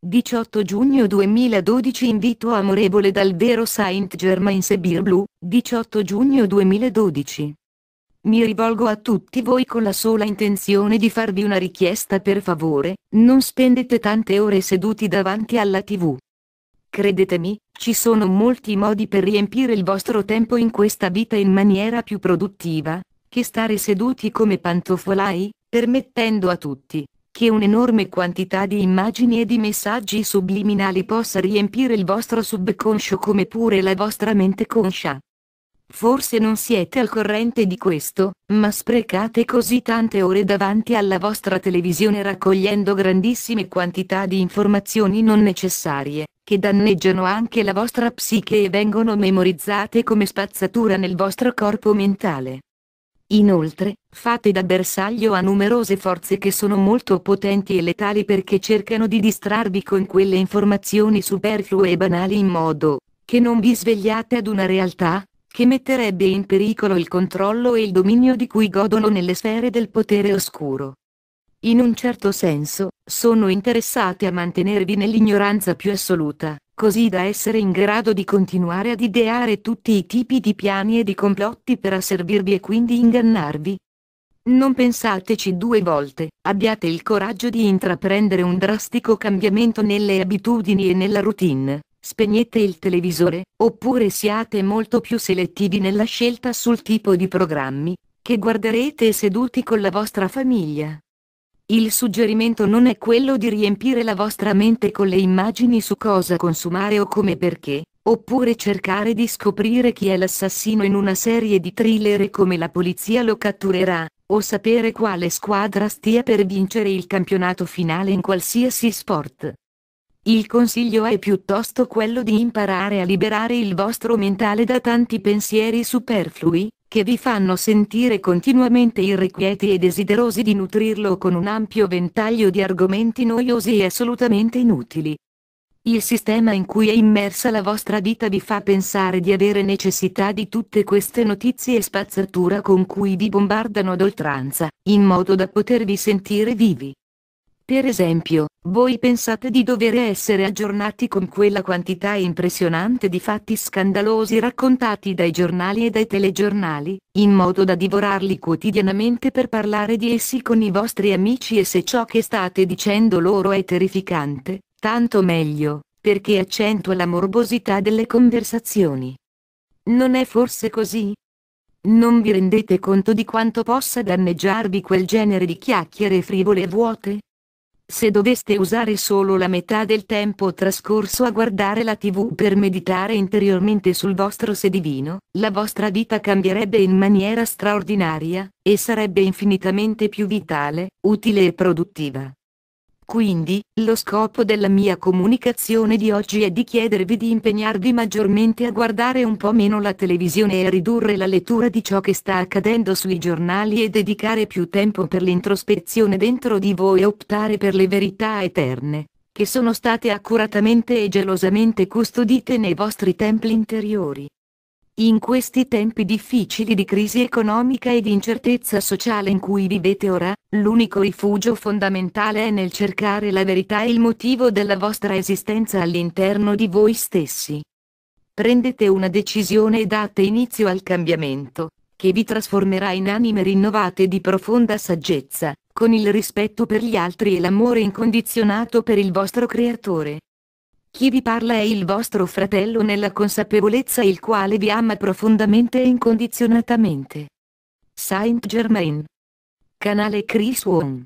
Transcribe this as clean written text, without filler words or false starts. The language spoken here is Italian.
18 giugno 2012. Invito amorevole dal vero Saint-Germain-Sébir Blue, 18 giugno 2012. Mi rivolgo a tutti voi con la sola intenzione di farvi una richiesta: per favore, non spendete tante ore seduti davanti alla TV. Credetemi, ci sono molti modi per riempire il vostro tempo in questa vita in maniera più produttiva, che stare seduti come pantofolai, permettendo a tutti che un'enorme quantità di immagini e di messaggi subliminali possa riempire il vostro subconscio come pure la vostra mente conscia. Forse non siete al corrente di questo, ma sprecate così tante ore davanti alla vostra televisione raccogliendo grandissime quantità di informazioni non necessarie, che danneggiano anche la vostra psiche e vengono memorizzate come spazzatura nel vostro corpo mentale. Inoltre, fate da bersaglio a numerose forze che sono molto potenti e letali perché cercano di distrarvi con quelle informazioni superflue e banali in modo che non vi svegliate ad una realtà che metterebbe in pericolo il controllo e il dominio di cui godono nelle sfere del potere oscuro. In un certo senso, sono interessate a mantenervi nell'ignoranza più assoluta, così da essere in grado di continuare ad ideare tutti i tipi di piani e di complotti per asservirvi e quindi ingannarvi. Non pensateci due volte, abbiate il coraggio di intraprendere un drastico cambiamento nelle abitudini e nella routine. Spegnete il televisore, oppure siate molto più selettivi nella scelta sul tipo di programmi che guarderete seduti con la vostra famiglia. Il suggerimento non è quello di riempire la vostra mente con le immagini su cosa consumare o come e perché, oppure cercare di scoprire chi è l'assassino in una serie di thriller e come la polizia lo catturerà, o sapere quale squadra stia per vincere il campionato finale in qualsiasi sport. Il consiglio è piuttosto quello di imparare a liberare il vostro mentale da tanti pensieri superflui, che vi fanno sentire continuamente irrequieti e desiderosi di nutrirlo con un ampio ventaglio di argomenti noiosi e assolutamente inutili. Il sistema in cui è immersa la vostra vita vi fa pensare di avere necessità di tutte queste notizie e spazzatura con cui vi bombardano ad oltranza, in modo da potervi sentire vivi. Per esempio, voi pensate di dover essere aggiornati con quella quantità impressionante di fatti scandalosi raccontati dai giornali e dai telegiornali, in modo da divorarli quotidianamente per parlare di essi con i vostri amici, e se ciò che state dicendo loro è terrificante, tanto meglio, perché accentua la morbosità delle conversazioni. Non è forse così? Non vi rendete conto di quanto possa danneggiarvi quel genere di chiacchiere frivole e vuote? Se doveste usare solo la metà del tempo trascorso a guardare la TV per meditare interiormente sul vostro sé divino, la vostra vita cambierebbe in maniera straordinaria, e sarebbe infinitamente più vitale, utile e produttiva. Quindi, lo scopo della mia comunicazione di oggi è di chiedervi di impegnarvi maggiormente a guardare un po' meno la televisione e a ridurre la lettura di ciò che sta accadendo sui giornali e dedicare più tempo per l'introspezione dentro di voi e optare per le verità eterne, che sono state accuratamente e gelosamente custodite nei vostri templi interiori. In questi tempi difficili di crisi economica e di incertezza sociale in cui vivete ora, l'unico rifugio fondamentale è nel cercare la verità e il motivo della vostra esistenza all'interno di voi stessi. Prendete una decisione e date inizio al cambiamento, che vi trasformerà in anime rinnovate di profonda saggezza, con il rispetto per gli altri e l'amore incondizionato per il vostro Creatore. Chi vi parla è il vostro fratello nella consapevolezza, il quale vi ama profondamente e incondizionatamente. Saint Germain. Canale Chris Wong.